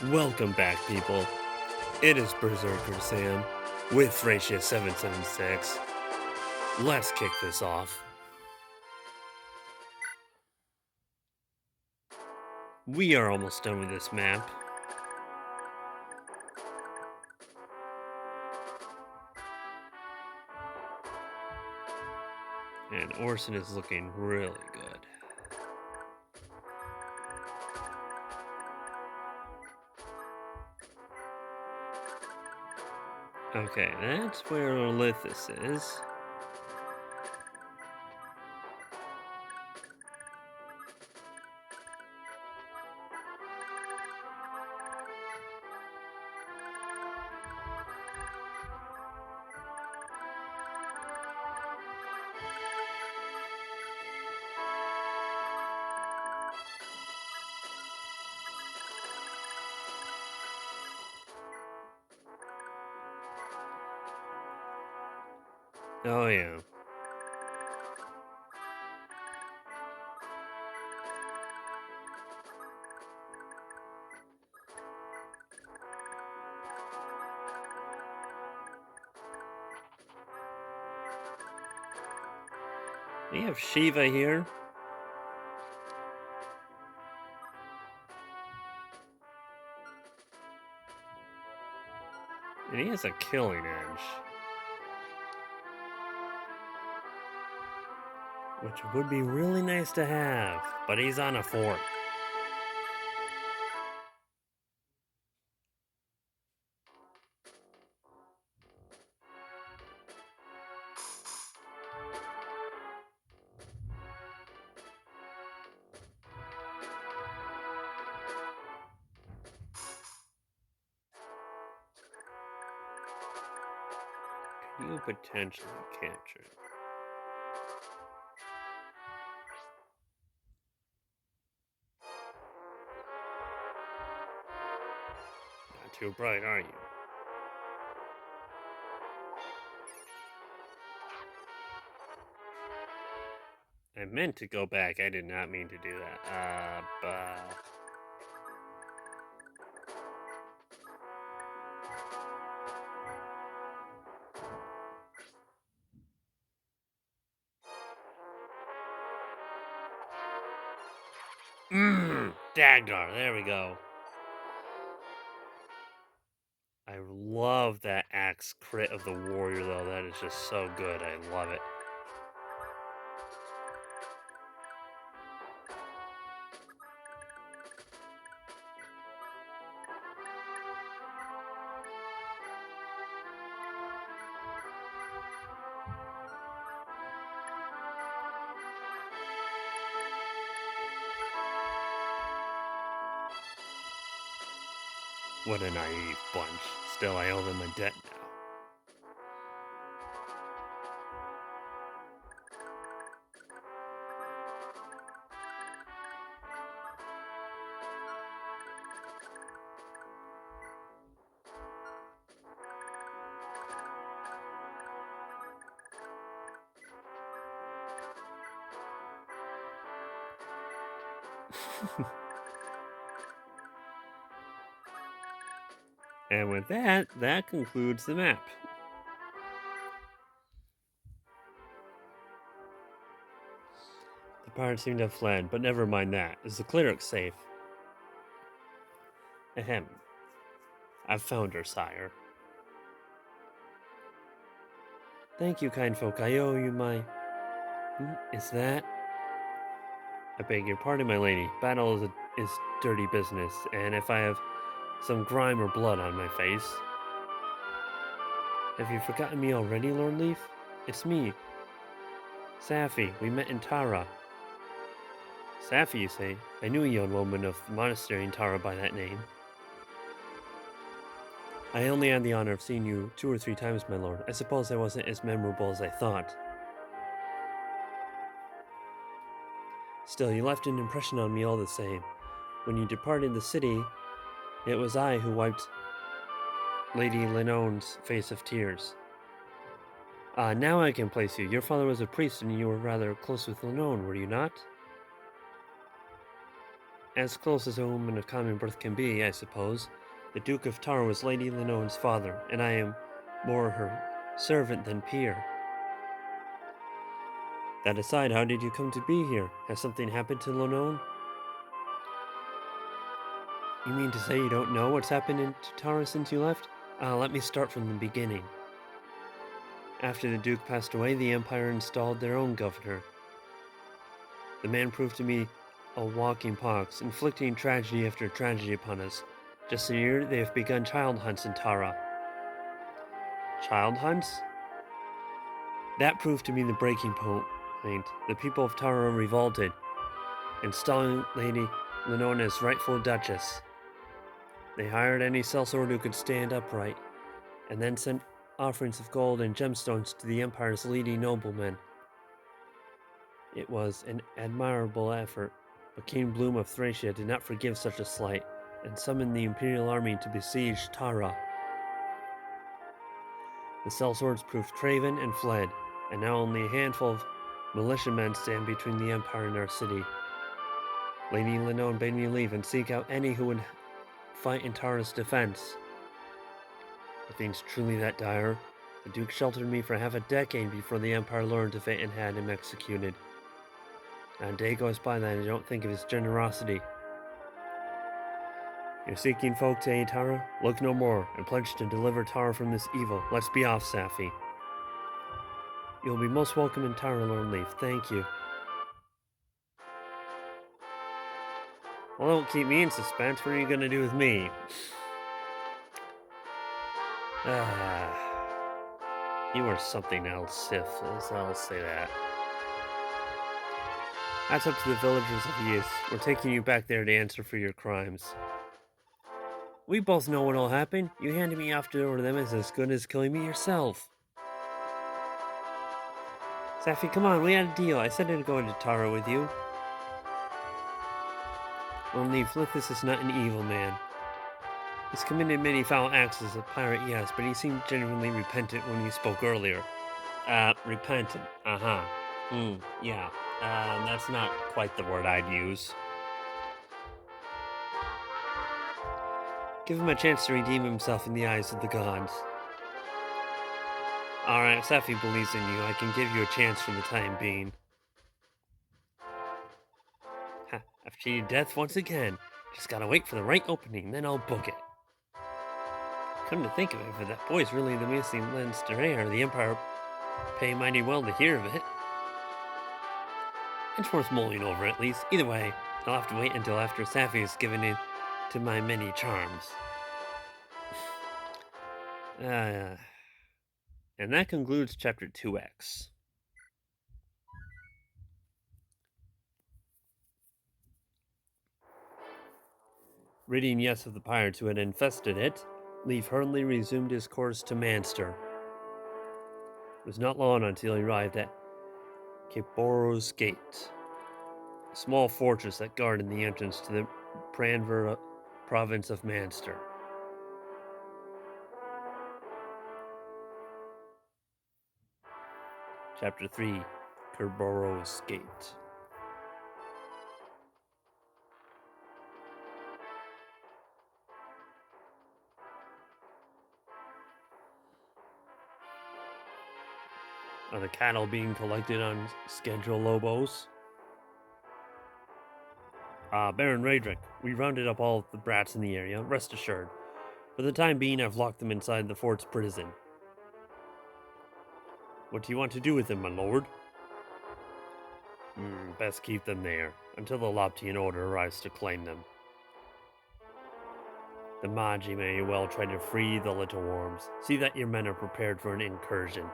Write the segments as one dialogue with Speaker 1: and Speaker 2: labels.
Speaker 1: Welcome back, people. It is Berserker Sam with Thraccia 776. Let's kick this off. We are almost done with this map. And Orson is looking really good. Okay, that's where Lithis is. Oh yeah. We have Shiva here. And he has a killing edge. Which would be really nice to have, but he's on a fort. Can you potentially capture it? Not too bright, are you? I meant to go back. I did not mean to do that. Dagdarr. There we go. I love that axe crit of the warrior, though. That is just so good. I love it. What a naive bunch. Still, I owe them a debt now. And with that, that concludes the map. The pirates seem to have fled, but never mind that. Is the cleric safe? Ahem. I've found her, sire. Thank you, kind folk. I owe you my... Is that... I beg your pardon, my lady. Battle is dirty business, and if I have some grime or blood on my face... Have you forgotten me already, Lord Leaf? It's me. Safi, we met in Tara. Safi, you say? I knew a young woman of the monastery in Tara by that name. I only had the honor of seeing you 2 or 3 times, my lord. I suppose I wasn't as memorable as I thought. Still, you left an impression on me all the same. When you departed the city, it was I who wiped Lady Lenone's face of tears. Now I can place you. Your father was a priest and you were rather close with Lenone, were you not? as close as a woman of common birth can be, I suppose. The Duke of Tar was Lady Lenone's father, and I am more her servant than peer. That aside, how did you come to be here? Has something happened to Lenone? You mean to say you don't know what's happened in Tara since you left? Let me start from the beginning. After the Duke passed away, the Empire installed their own governor. The man proved to be a walking pox, inflicting tragedy after tragedy upon us. Just a year, they have begun child hunts in Tara. Child hunts? That proved to be the breaking point. The people of Tara revolted, installing Lady Lenone as rightful Duchess. They hired any sellsword who could stand upright, and then sent offerings of gold and gemstones to the Empire's leading noblemen. It was an admirable effort, but King Bloom of Thraccia did not forgive such a slight, and summoned the Imperial army to besiege Tara. The sellswords proved craven and fled, and now only a handful of militiamen stand between the Empire and our city. Lady Lenone bade me leave and seek out any who would fight in Tara's defense. Are things truly that dire? The Duke sheltered me for half a decade before the Empire learned of it and had him executed. Not a day goes by that I don't think of his generosity. You're seeking folk to aid Tara? Look no more, and pledge to deliver Tara from this evil. Let's be off, Safi. You'll be most welcome in Tara, Lord Leaf. Thank you. Well, don't keep me in suspense. What are you going to do with me? You are something else, Sif. I'll say that. That's up to the villagers of Ys. We're taking you back there to answer for your crimes. We both know what'll happen. You handing me off to them is as good as killing me yourself. Safi, come on, we had a deal. I said I'd go into Tara with you. Only Flithis is not an evil man. He's committed many foul acts as a pirate, yes, but he seemed genuinely repentant when he spoke earlier. Repentant. Yeah. That's not quite the word I'd use. Give him a chance to redeem himself in the eyes of the gods. Alright, Safi believes in you. I can give you a chance for the time being. Ha, I've cheated death once again. Just gotta wait for the right opening, then I'll book it. Come to think of it, if that boy's really the missing Leinster heir, the Empire pay mighty well to hear of it. It's worth mulling over, at least. Either way, I'll have to wait until after Safi is given in to my many charms. And that concludes Chapter 2X. Ridding Ys of the pirates who had infested it, Leif hurriedly resumed his course to Manster. It was not long until he arrived at Kiboro's Gate, a small fortress that guarded the entrance to the Pranver province of Manster. Chapter 3, Kiboro's Gate. Are the cattle being collected on schedule, Lobos? Baron Raedric, we rounded up all the brats in the area, rest assured. For the time being, I've locked them inside the fort's prison. What do you want to do with them, my lord? Best keep them there, until the Loptian order arrives to claim them. The Magi may well try to free the little worms. See that your men are prepared for an incursion.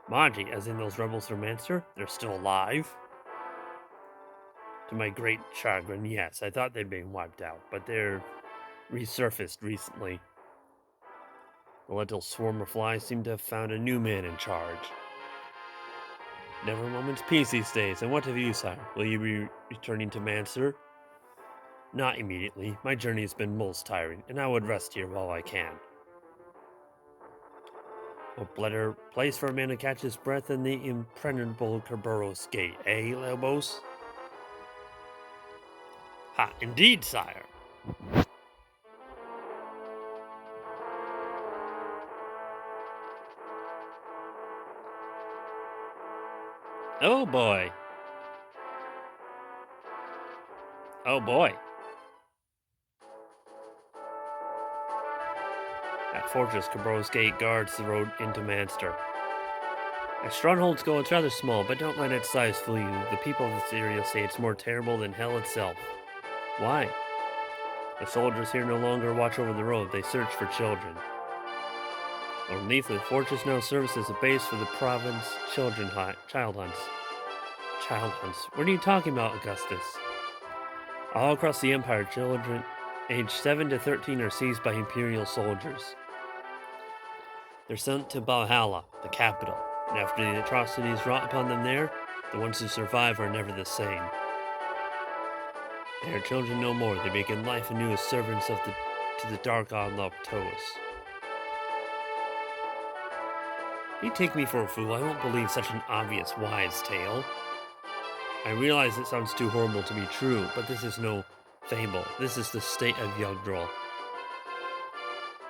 Speaker 1: Magi, as in those rebels from Manster? They're still alive? To my great chagrin, yes. I thought they'd been wiped out, but they're resurfaced recently. The little swarm of flies seem to have found a new man in charge. Never a moment's peace these days. And what of you, sire? Will you be returning to Manster? Not immediately. My journey has been most tiring, and I would rest here while I can. What better place for a man to catch his breath than the impregnable Kerberos Gate, eh, Lobos? Ha, indeed, sire. Oh boy. Oh boy. At Fortress, Cabro's Gate guards the road into Manster. As strongholds go, it's rather small, but don't let its size fool you. The people of this area say it's more terrible than hell itself. Why? The soldiers here no longer watch over the road, they search for children. Underneath, the fortress now serves as a base for the province child hunts. Child hunts? What are you talking about, Augustus? All across the Empire, children aged 7 to 13 are seized by Imperial soldiers. They're sent to Valhalla, the capital, and after the atrocities wrought upon them there, the ones who survive are never the same. They are children no more, they begin life anew as servants to the dark unloved Toes. You take me for a fool, I won't believe such an obvious wives' tale. I realize it sounds too horrible to be true, but this is no fable. This is the state of Yggdrasil.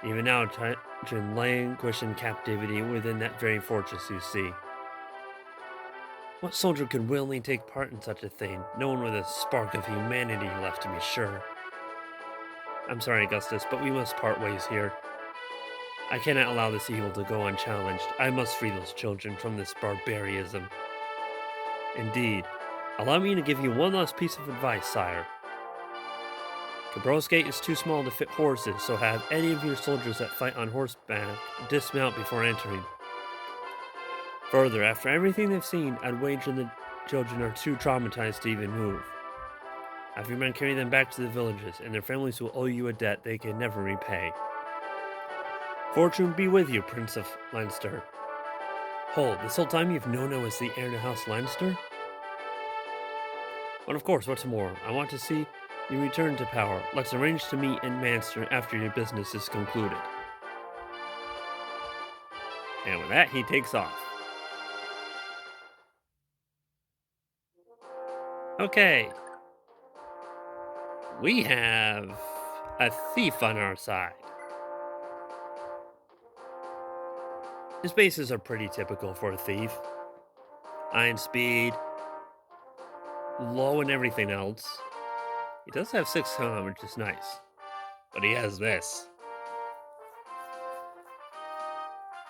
Speaker 1: Even now, children languish in captivity within that very fortress you see. What soldier could willingly take part in such a thing? No one with a spark of humanity left, to be sure. I'm sorry, Augustus, but we must part ways here. I cannot allow this evil to go unchallenged. I must free those children from this barbarism. Indeed. Allow me to give you one last piece of advice, sire. Cabro's Gate is too small to fit horses, so have any of your soldiers that fight on horseback dismount before entering. Further, after everything they've seen, I'd wager the children are too traumatized to even move. Have your men carry them back to the villages, and their families will owe you a debt they can never repay. Fortune be with you, Prince of Leinster. Hold, this whole time you've known I was the heir to House Leinster? But of course, what's more, I want to see you return to power. Let's arrange to meet in Manster after your business is concluded. And with that, he takes off. Okay. We have a thief on our side. His bases are pretty typical for a thief. Iron speed, low and everything else. He does have 6 comm, which is nice. But he has this.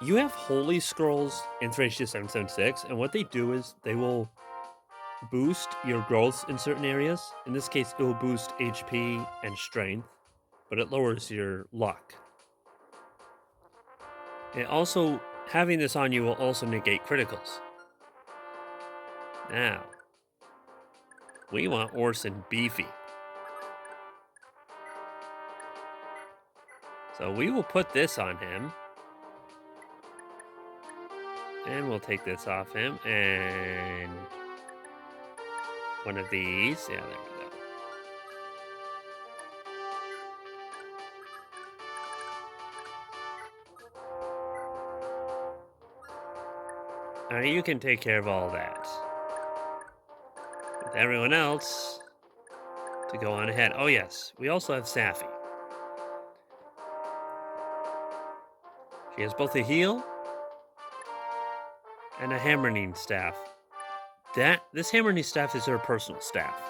Speaker 1: You have Holy Scrolls in Thraccia 776, and what they do is they will boost your growth in certain areas. In this case, it will boost HP and strength, but it lowers your luck. And also, having this on you will also negate criticals. Now, we want Orson beefy. So we will put this on him. And we'll take this off him, and one of these. Yeah, there we go. Now you can take care of all that. With everyone else to go on ahead. Oh yes, we also have Safi. She has both a heal and a hammering staff. This hammering staff is her personal staff.